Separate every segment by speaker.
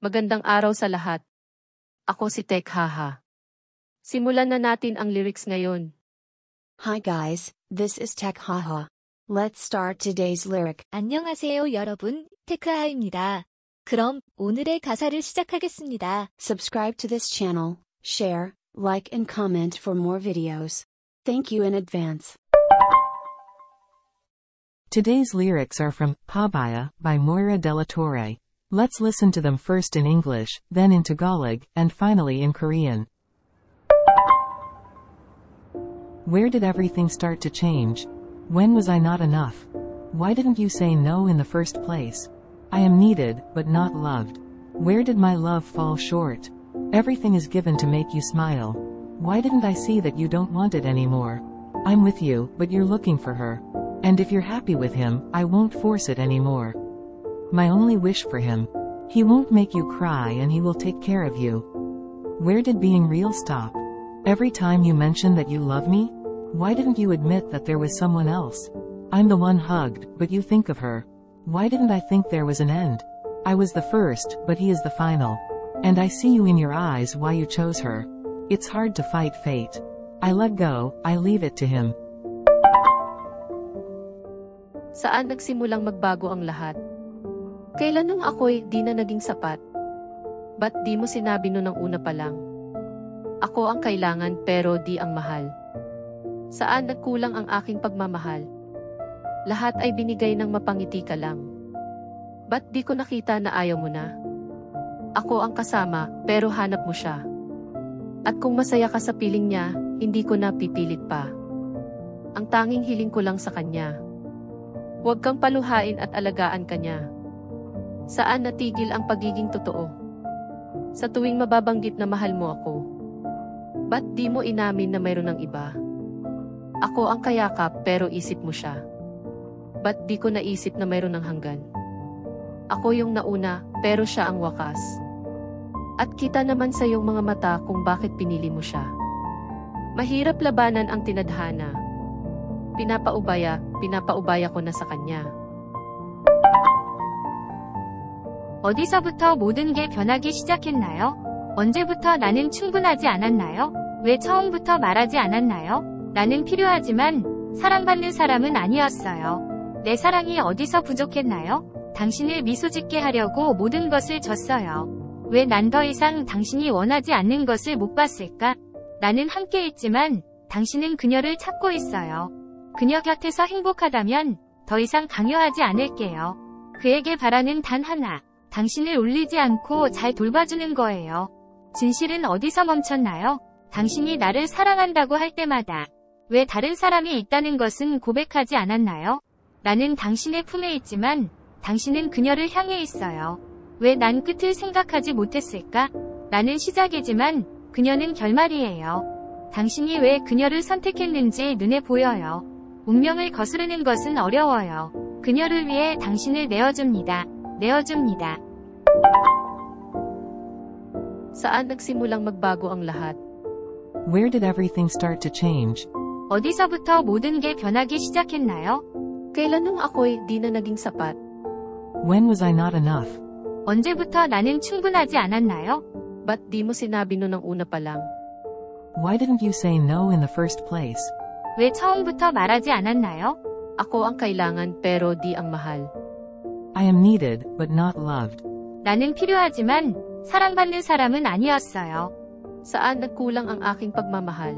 Speaker 1: Magandang araw sa lahat. Ako si Tek Haha. Simulan na natin ang lyrics ngayon.
Speaker 2: Hi guys, this is Tech Haha. Let's start today's lyric.
Speaker 3: 안녕하세요 여러분, 테크하입니다. 그럼 오늘의 가사를 시작하겠습니다.
Speaker 2: Subscribe to this channel, share, like and comment for more videos. Thank you in advance.
Speaker 4: Today's lyrics are from Pabaya by Moira de la Torre. Let's listen to them first in English, then in Tagalog, and finally in Korean. Where did everything start to change? When was I not enough? Why didn't you say no in the first place? I am needed, but not loved. Where did my love fall short? Everything is given to make you smile. Why didn't I see that you don't want it anymore? I'm with you, but you're looking for her. And if you're happy with him, I won't force it anymore. My only wish for him. He won't make you cry and he will take care of you. Where did being real stop? Every time you mention that you love me? Why didn't you admit that there was someone else? I'm the one hugged, but you think of her. Why didn't I think there was an end? I was the first, but he is the final. And I see you in your eyes why you chose her. It's hard to fight fate. I let go, I leave it to him.
Speaker 1: Saan nagsimulang magbago ang lahat? Kailan nung ako'y di na naging sapat? Ba't di mo sinabi nun ng una pa lang? Ako ang kailangan pero di ang mahal. Saan nagkulang ang aking pagmamahal? Lahat ay binigay ng mapangiti ka lang. Ba't di ko nakita na ayaw mo na? Ako ang kasama pero hanap mo siya. At kung masaya ka sa piling niya, hindi ko na pipilit pa. Ang tanging hiling ko lang sa kanya. Huwag kang paluhain at alagaan ka niya. Saan natigil ang pagiging totoo? Sa tuwing mababanggit na mahal mo ako. Ba't di mo inamin na mayroon ng iba? Ako ang kayakap pero isip mo siya. Ba't di ko naisip na mayroon ng hanggan? Ako yung nauna pero siya ang wakas. At kita naman sa iyong mga mata kung bakit pinili mo siya. Mahirap labanan ang tinadhana. Pinapaubaya ko na sa kanya.
Speaker 3: 어디서부터 모든 게 변하기 시작했나요? 언제부터 나는 충분하지 않았나요? 왜 처음부터 말하지 않았나요? 나는 필요하지만 사랑받는 사람은 아니었어요. 내 사랑이 어디서 부족했나요? 당신을 미소 짓게 하려고 모든 것을 졌어요. 왜 난 더 이상 당신이 원하지 않는 것을 못 봤을까? 나는 함께 있지만 당신은 그녀를 찾고 있어요. 그녀 곁에서 행복하다면 더 이상 강요하지 않을게요. 그에게 바라는 단 하나, 당신을 울리지 않고 잘 돌봐주는 거예요. 진실은 어디서 멈췄나요? 당신이 나를 사랑한다고 할 때마다 왜 다른 사람이 있다는 것은 고백하지 않았나요? 나는 당신의 품에 있지만 당신은 그녀를 향해 있어요. 왜 난 끝을 생각하지 못했을까? 나는 시작이지만 그녀는 결말이에요. 당신이 왜 그녀를 선택했는지 눈에 보여요. 운명을 거스르는 것은 어려워요. 그녀를 위해 당신을 내어줍니다. 내어줍니다.
Speaker 1: Saan nagsimulang magbago ang lahat?
Speaker 4: Where did everything start to change?
Speaker 3: 어디서부터 모든 게 변하기 시작했나요?
Speaker 1: Kailan nung ako'y di na naging sapat?
Speaker 4: When was I not enough?
Speaker 3: 언제부터 나는 충분하지 않았나요?
Speaker 1: Ba't di mo sinabi nun ng una pa lang?
Speaker 4: Why didn't you say no in the first place?
Speaker 3: 왜 처음부터 말하지 않았나요?
Speaker 1: Ako ang kailangan pero di ang mahal.
Speaker 4: I am needed, but not loved.
Speaker 3: 나는 필요하지만 사랑받는 사람은 아니었어요.
Speaker 1: Saan nagkulang ang aking pagmamahal?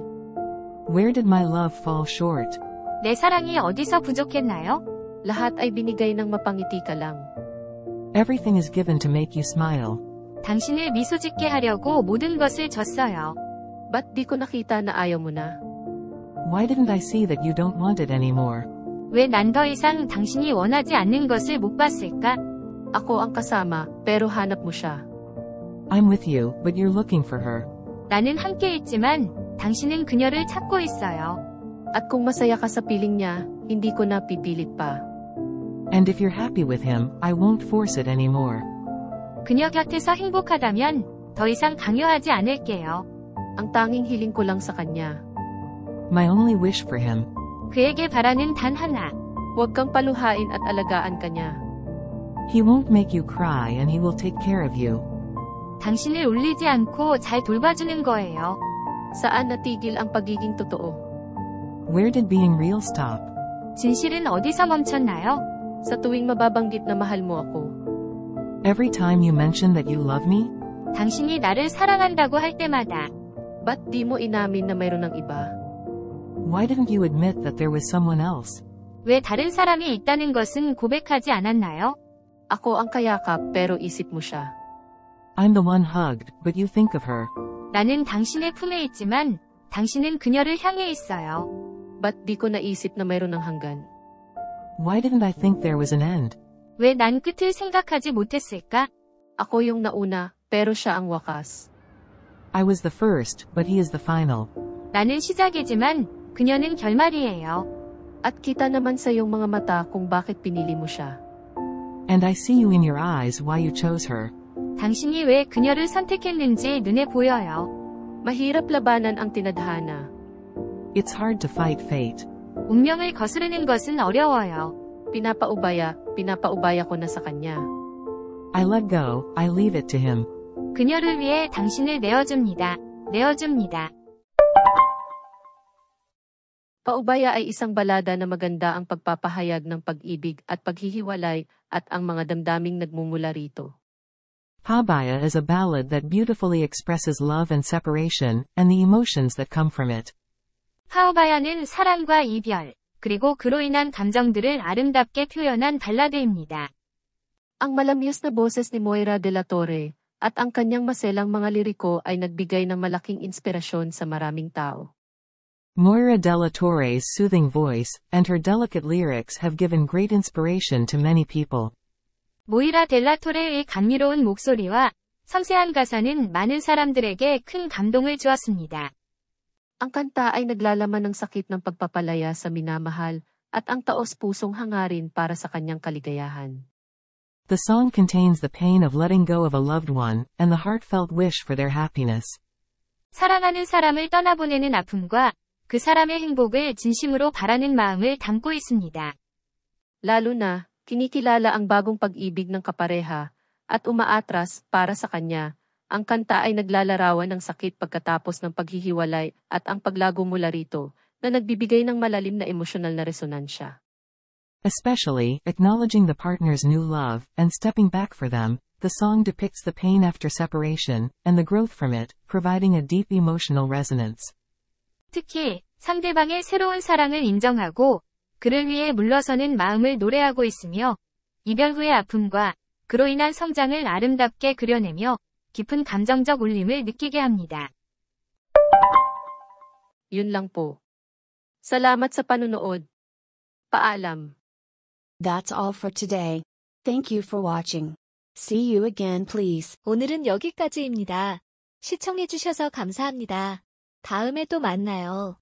Speaker 4: Where did my love fall short?
Speaker 3: 내 사랑이 어디서 부족했나요?
Speaker 1: Lahat ay binigay ng mapangiti ka lang.
Speaker 4: Everything is given to make you smile.
Speaker 3: 당신을 미소 짓게 하려고 모든 것을 졌어요.
Speaker 1: Ba't di ko nakita na ayaw mo na?
Speaker 4: Why didn't I see that you don't want it anymore?
Speaker 3: 왜 난 더 이상 당신이 원하지 않는 것을 못 봤을까?
Speaker 1: Ako ang kasama pero hanap mo siya.
Speaker 4: I'm with you, but you're looking for her.
Speaker 3: 나는 함께 있지만 당신은 그녀를 찾고 있어요.
Speaker 1: At kung masaya ka sa piling niya, hindi ko na pipilit pa.
Speaker 4: And if you're happy with him, I won't force it anymore.
Speaker 3: 그녀 곁에서 행복하다면 더 이상 강요하지 않을게요.
Speaker 1: Ang tanging hiling ko lang sa kanya.
Speaker 4: My only wish for him.
Speaker 3: 그에게 바라는 단 하나.
Speaker 1: Huwag kang paluhain at alagaan ka niya.
Speaker 4: He won't make you cry and he will take care of you.
Speaker 3: 당신을 울리지 않고 잘 돌봐주는 거예요.
Speaker 1: Saan natigil ang pagiging totoo?
Speaker 4: Where did being real stop?
Speaker 3: 진실은 어디서 멈췄나요?
Speaker 1: Sa tuwing mababanggit na mahal mo ako,
Speaker 4: Every time you mention that you love me?
Speaker 3: 당신이 나를 사랑한다고 할 때마다
Speaker 1: ba't di mo inamin na mayroon ng iba?
Speaker 4: Why didn't you admit that there was someone else?
Speaker 3: 왜 다른 사람이 있다는 것은 고백하지 않았나요?
Speaker 1: Ako ang kayakap pero isip mo siya.
Speaker 4: I'm the one hugged, but you think of her.
Speaker 3: 나는 당신의 품에 있지만 당신은 그녀를 향해 있어요.
Speaker 1: Ba't di ko naisip na mayroon ng hanggan?
Speaker 4: Why didn't I think there was an end?
Speaker 3: 왜 난 끝을 생각하지 못했을까?
Speaker 1: Ako yung nauna, pero siya ang wakas.
Speaker 4: I was the first, but he is the final.
Speaker 3: 나는 시작이지만 그녀는 결말이에요.
Speaker 1: At kita naman sa iyong mga mata kung bakit pinili mo siya.
Speaker 4: And I see you in your eyes why you chose her.
Speaker 3: 당신이 왜 그녀를 선택했는지 눈에 보여요.
Speaker 1: Mahirap labanan ang tinadhana.
Speaker 4: It's hard to fight fate.
Speaker 3: 운명을 거스르는 것은 어려워요.
Speaker 1: Pinapaubaya ko na sa kanya.
Speaker 4: I let go, I leave it to him.
Speaker 3: 그녀를 위해 당신을 내어줍니다. 내어줍니다.
Speaker 1: Paubaya ay isang balada na maganda ang pagpapahayag ng pag-ibig at paghihiwalay at ang mga damdaming nagmumula rito.
Speaker 4: Paubaya is a ballad that beautifully expresses love and separation, and the emotions that come from it.
Speaker 3: 파우바야는 사랑과 이별, 그리고 그로 인한 감정들을 아름답게 표현한 발라드입니다.
Speaker 1: Ang malamyos na boses ni Moira de la Torre at ang kanyang maselang mga liriko ay nagbigay ng malaking inspirasyon sa maraming tao.
Speaker 4: Moira de la Torre's soothing voice, and her delicate lyrics have given great inspiration to many people.
Speaker 3: 모이라 델라토레의 감미로운 목소리와 섬세한 가사는 많은 사람들에게 큰 감동을 주었습니다.
Speaker 1: Ang kanta ay naglalaman ng sakit ng pagpapalaya sa minamahal at ang taos-pusong hangarin para sa kanyang kaligayahan.
Speaker 4: The song contains the pain of letting go of a loved one, and the heartfelt wish for their happiness.
Speaker 3: 사랑하는 사람을 떠나보내는 아픔과 그 사람의 행복을 진심으로 바라는 마음을 담고 있습니다.
Speaker 1: Lalo na, kinikilala ang bagong pag-ibig ng kapareha at umaatras para sa kanya. Ang kanta ay naglalarawan ng sakit pagkatapos ng paghihiwalay at ang paglago mula rito na nagbibigay ng malalim na emosyonal na resonansya.
Speaker 4: Especially, acknowledging the partner's new love, and stepping back for them, the song depicts the pain after separation, and the growth from it, providing a deep emotional resonance.
Speaker 3: 특히 상대방의 새로운 사랑을 인정하고 그를 위해 물러서는 마음을 노래하고 있으며 이별 후의 아픔과 그로 인한 성장을 아름답게 그려내며 깊은 감정적 울림을 느끼게 합니다.
Speaker 1: Yun lang po. Salamat sa panunood. Paalam.
Speaker 2: That's all for today. Thank you for watching. See you again please.
Speaker 5: 오늘은 여기까지입니다. 시청해주셔서 감사합니다. 다음에 또 만나요.